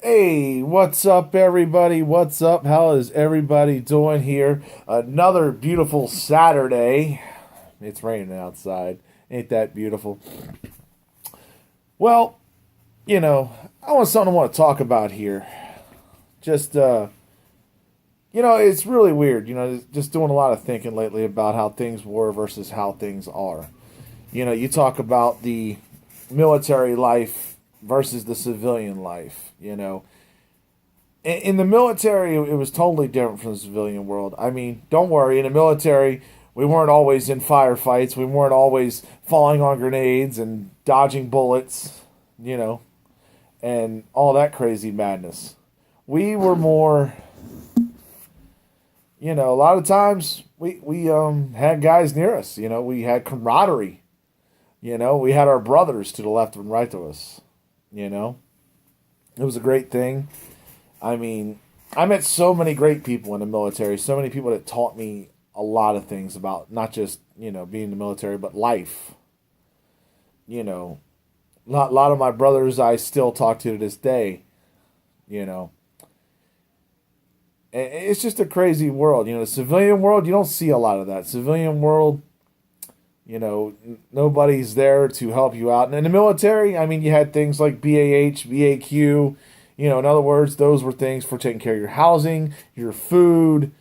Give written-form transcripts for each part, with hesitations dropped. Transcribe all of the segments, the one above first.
Hey, what's up, everybody? What's up? How is everybody doing here? Another beautiful Saturday. It's raining outside. Ain't that beautiful? Well, I want something I want to talk about here. Just, it's really weird, just doing a lot of thinking lately about how things were versus how things are. You talk about the military life versus the civilian life. In the military, it was totally different from the civilian world. I mean, don't worry, in the military, we weren't always in firefights. We weren't always falling on grenades and dodging bullets, you know, and all that crazy madness. We were more, a lot of times we had guys near us. We had camaraderie. We had our brothers to the left and right of us. You know, it was a great thing. I mean, I met so many great people in the military, so many people that taught me a lot of things about not just, being in the military, but life. You know, lot of my brothers I still talk to this day, you know. And it's just a crazy world. The civilian world, you don't see a lot of that. Civilian world, nobody's there to help you out. And in the military, I mean, you had things like BAH, BAQ. In other words, those were things for taking care of your housing, your food.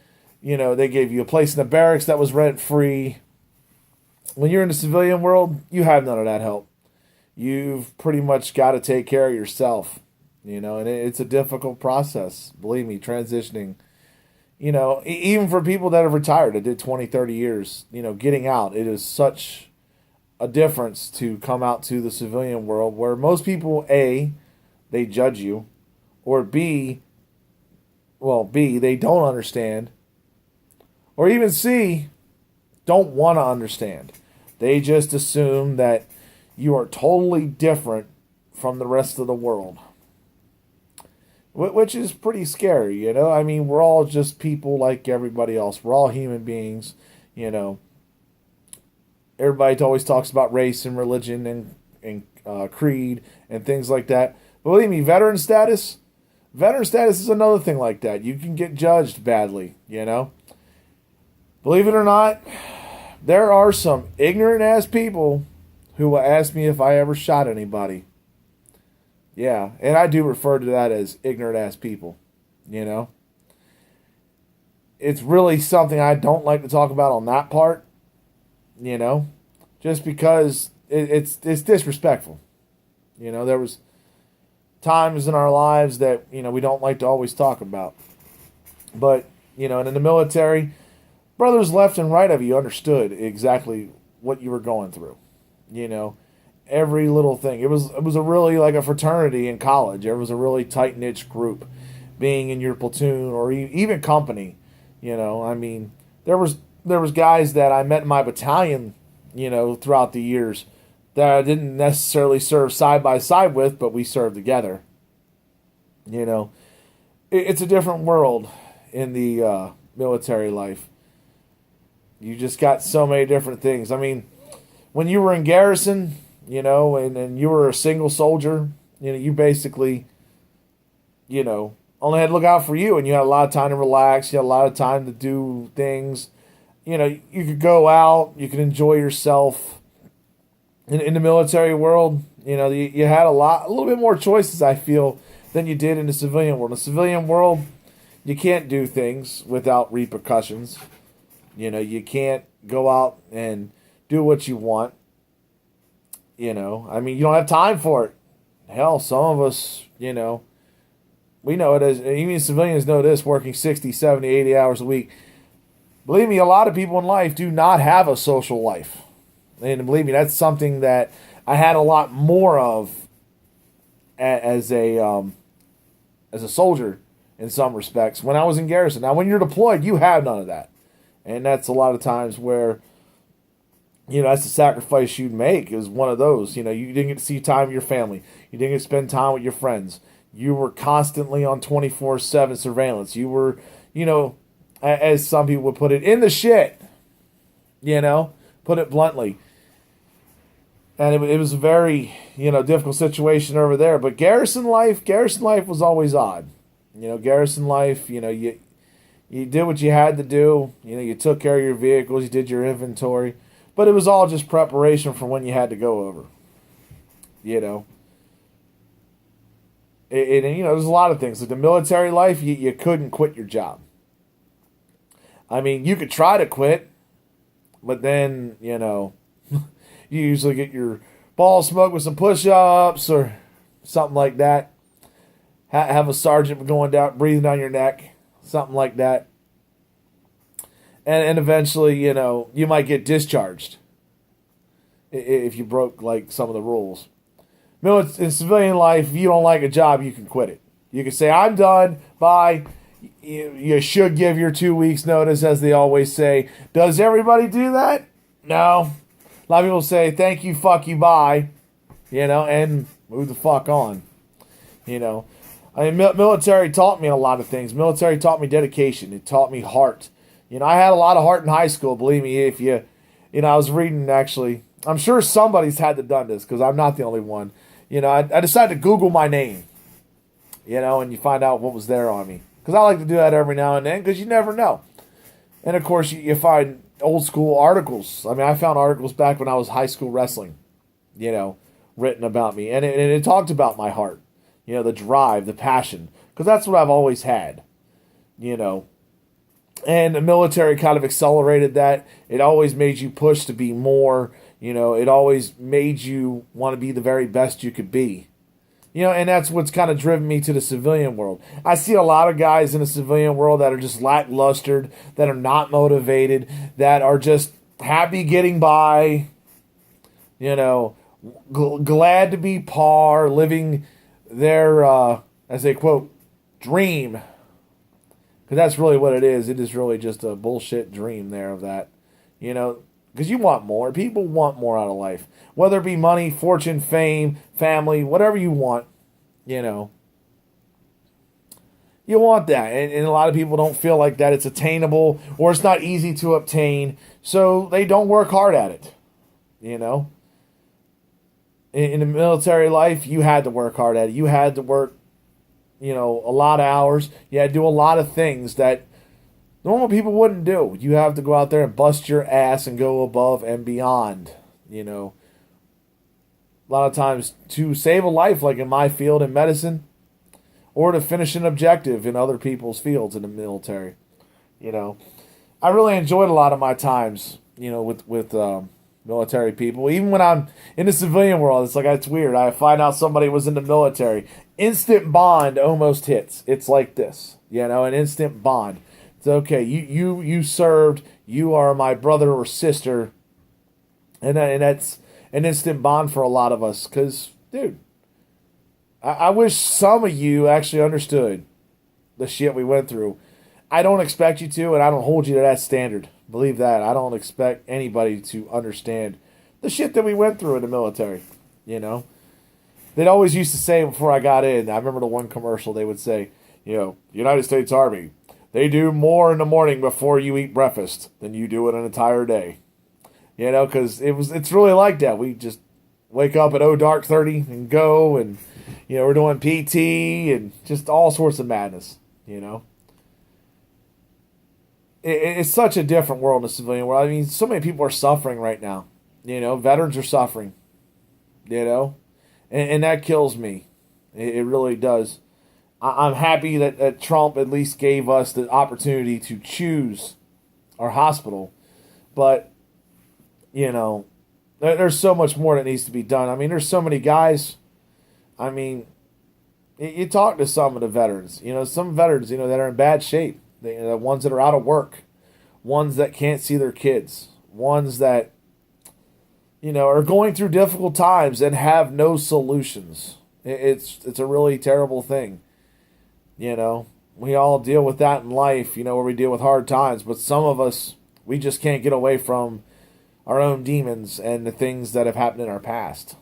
They gave you a place in the barracks that was rent free. When you're in the civilian world, you have none of that help. You've pretty much got to take care of yourself, and it's a difficult process. Believe me, transitioning, even for people that have retired, that did 20, 30 years, getting out, it is such a difference to come out to the civilian world where most people, A, they judge you, or B, they don't understand, or even C, don't want to understand. They just assume that you are totally different from the rest of the world, which is pretty scary. I mean, we're all just people like everybody else. We're all human beings. Everybody always talks about race and religion and creed and things like that. Believe me, veteran status is another thing like that. You can get judged badly. Believe it or not, there are some ignorant ass people who will ask me if I ever shot anybody. Yeah, and I do refer to that as ignorant ass people. You know, it's really something I don't like to talk about on that part. You know, just because it's disrespectful. There was times in our lives that we don't like to always talk about, but and in the military, brothers left and right of you understood exactly what you were going through. You know, every little thing. It was a really like a fraternity in college. It was a really tight knit group, being in your platoon or even company. I mean, there was guys that I met in my battalion, throughout the years that I didn't necessarily serve side by side with, but we served together. It's a different world in the military life. You just got so many different things. I mean, when you were in garrison, and you were a single soldier, you basically, only had to look out for you, and you had a lot of time to relax. You had a lot of time to do things. You could go out, you could enjoy yourself. In the military world, you had a little bit more choices, I feel, than you did in the civilian world. In the civilian world, you can't do things without repercussions. You can't go out and do what you want. I mean, you don't have time for it. Hell, some of us, we know it as, even civilians know this, working 60, 70, 80 hours a week. Believe me, a lot of people in life do not have a social life. And believe me, that's something that I had a lot more of as a soldier in some respects when I was in garrison. Now, when you're deployed, you have none of that. And that's a lot of times where, that's the sacrifice you'd make, is one of those. You didn't get to see time with your family. You didn't get to spend time with your friends. You were constantly on 24/7 surveillance. You were, as some people would put it, in the shit. Put it bluntly. and it was a very, difficult situation over there. But Garrison life was always odd. Garrison life, you did what you had to do. You took care of your vehicles, you did your inventory, but it was all just preparation for when you had to go over. You know, there's a lot of things like the military life. You couldn't quit your job. I mean, you could try to quit, but then you usually get your balls smoked with some push-ups or something like that. Have a sergeant going down, breathing down your neck, something like that. And eventually, you might get discharged if you broke like some of the rules. In civilian life, if you don't like a job, you can quit it. You can say, I'm done, bye. You should give your 2 weeks notice, as they always say. Does everybody do that? No. A lot of people say, thank you, fuck you, bye. And move the fuck on. I mean, military taught me a lot of things. Military taught me dedication. It taught me heart. I had a lot of heart in high school, believe me. If I was reading, actually, I'm sure somebody's had to done this because I'm not the only one. I decided to Google my name, and you find out what was there on me. Because I like to do that every now and then because you never know. And, of course, you find old school articles. I mean, I found articles back when I was high school wrestling, written about me. And it talked about my heart, the drive, the passion. Because that's what I've always had, And the military kind of accelerated that. It always made you push to be more. It always made you want to be the very best you could be. And that's what's kind of driven me to the civilian world. I see a lot of guys in the civilian world that are just lackluster, that are not motivated, that are just happy getting by, glad to be par, living their, as they quote, dream. Because that's really what it is. It is really just a bullshit dream there of that. Because you want more. People want more out of life. Whether it be money, fortune, fame, family, whatever you want, You want that. And a lot of people don't feel like that it's attainable or it's not easy to obtain. So they don't work hard at it. In the military life, you had to work hard at it. You had to work, a lot of hours. You had to do a lot of things that normal people wouldn't do. You have to go out there and bust your ass and go above and beyond. A lot of times to save a life, like in my field in medicine, or to finish an objective in other people's fields in the military. I really enjoyed a lot of my times, with military people. Even when I'm in the civilian world, it's weird. I find out somebody was in the military. Instant bond almost hits. It's like this, an instant bond. It's okay. You served. You are my brother or sister, and that's an instant bond for a lot of us. Because, dude, I wish some of you actually understood the shit we went through. I don't expect you to, and I don't hold you to that standard. Believe that. I don't expect anybody to understand the shit that we went through in the military. They'd always used to say before I got in. I remember the one commercial they would say, United States Army. They do more in the morning before you eat breakfast than you do in an entire day. Because it's really like that. We just wake up at dark 30 and go, and we're doing PT and just all sorts of madness. It's such a different world in the civilian world. I mean, so many people are suffering right now. Veterans are suffering. And that kills me. It really does. I'm happy that Trump at least gave us the opportunity to choose our hospital. But, there's so much more that needs to be done. I mean, there's so many guys. I mean, you talk to some of the veterans. Some veterans, that are in bad shape. The ones that are out of work. Ones that can't see their kids. Ones that, are going through difficult times and have no solutions. It's a really terrible thing. We all deal with that in life, where we deal with hard times. But some of us, we just can't get away from our own demons and the things that have happened in our past.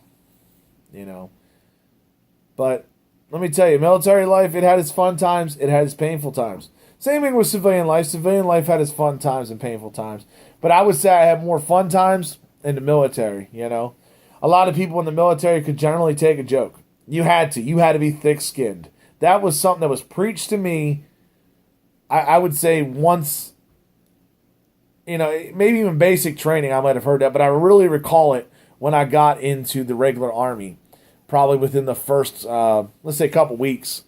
But let me tell you, military life, it had its fun times. It had its painful times. Same thing with civilian life. Civilian life had its fun times and painful times. But I would say I had more fun times in the military, a lot of people in the military could generally take a joke. You had to. You had to be thick-skinned. That was something that was preached to me, I would say once, maybe even basic training, I might have heard that, but I really recall it when I got into the regular Army, probably within the first, let's say, couple weeks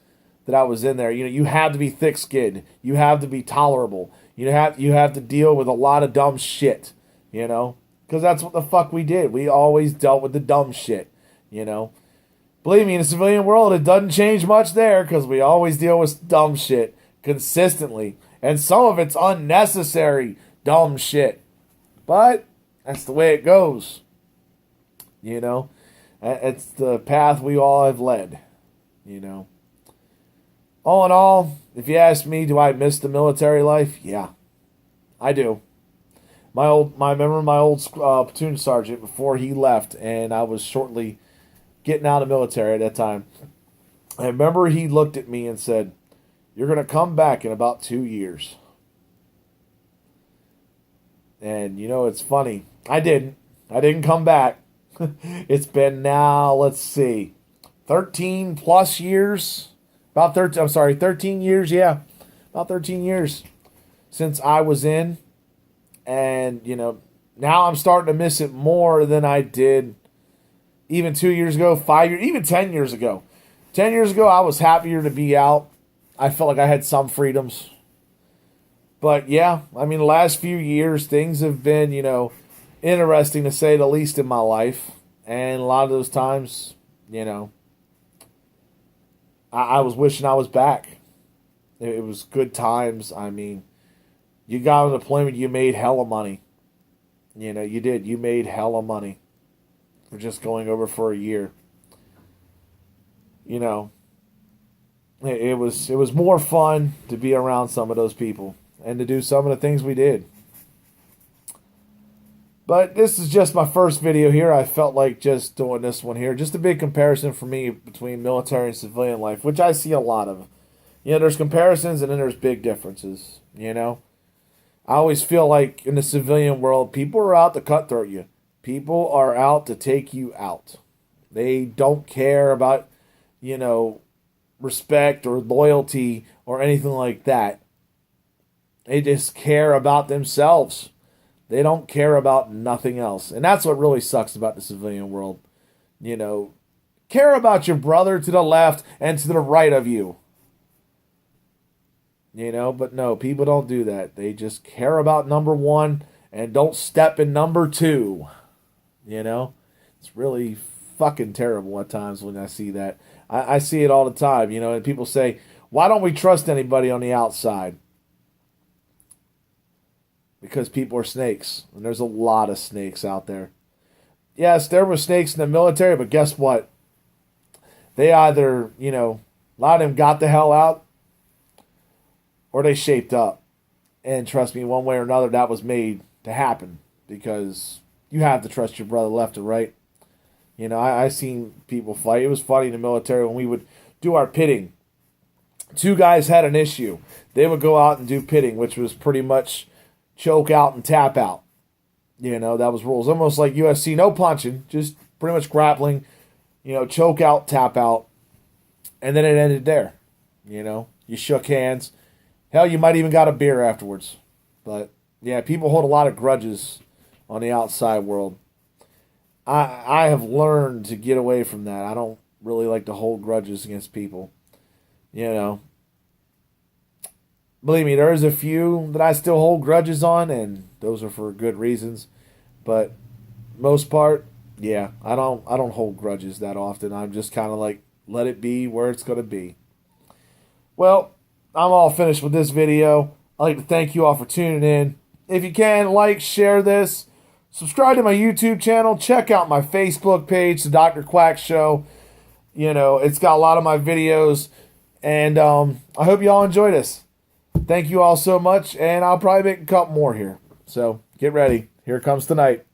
that I was in there. You have to be thick-skinned. You have to be tolerable. You have to deal with a lot of dumb shit, because that's what the fuck we did. We always dealt with the dumb shit, Believe me, in the civilian world, it doesn't change much there because we always deal with dumb shit consistently. And some of it's unnecessary dumb shit. But that's the way it goes. It's the path we all have led. All in all, if you ask me, do I miss the military life? Yeah, I do. I remember my old platoon sergeant before he left, and I was shortly getting out of the military at that time. I remember he looked at me and said, "You're going to come back in about 2 years." And it's funny. I didn't come back. It's been now, let's see, 13 plus years. 13 years, yeah. About 13 years since I was in. And, now I'm starting to miss it more than I did even 2 years ago, 5 years, even 10 years ago. 10 years ago, I was happier to be out. I felt like I had some freedoms. But yeah, the last few years, things have been, interesting to say the least in my life. And a lot of those times, I was wishing I was back. It was good times. You got on a deployment, you made hella money. You did. You made hella money for just going over for a year. It was more fun to be around some of those people and to do some of the things we did. But this is just my first video here. I felt like just doing this one here. Just a big comparison for me between military and civilian life, which I see a lot of. There's comparisons and then there's big differences, I always feel like in the civilian world, people are out to cutthroat you. People are out to take you out. They don't care about, respect or loyalty or anything like that. They just care about themselves. They don't care about nothing else. And that's what really sucks about the civilian world. Care about your brother to the left and to the right of you. But no, people don't do that. They just care about number one and don't step in number two. It's really fucking terrible at times when I see that. I see it all the time, and people say, why don't we trust anybody on the outside? Because people are snakes, and there's a lot of snakes out there. Yes, there were snakes in the military, but guess what? They either, a lot of them got the hell out, or they shaped up. And trust me, one way or another, that was made to happen. Because you have to trust your brother left or right. I seen people fight. It was funny in the military when we would do our pitting. Two guys had an issue. They would go out and do pitting, which was pretty much choke out and tap out. That was rules. Almost like UFC, no punching, just pretty much grappling. Choke out, tap out. And then it ended there. You shook hands. Hell, you might even got a beer afterwards. But, yeah, people hold a lot of grudges on the outside world. I have learned to get away from that. I don't really like to hold grudges against people. Believe me, there's a few that I still hold grudges on, and those are for good reasons. But most part, yeah, I don't hold grudges that often. I'm just kind of like, let it be where it's going to be. Well, I'm all finished with this video. I'd like to thank you all for tuning in. If you can, like, share this. Subscribe to my YouTube channel. Check out my Facebook page, The Dr. Quack Show. It's got a lot of my videos. And I hope you all enjoy this. Thank you all so much. And I'll probably make a couple more here. So get ready. Here comes tonight.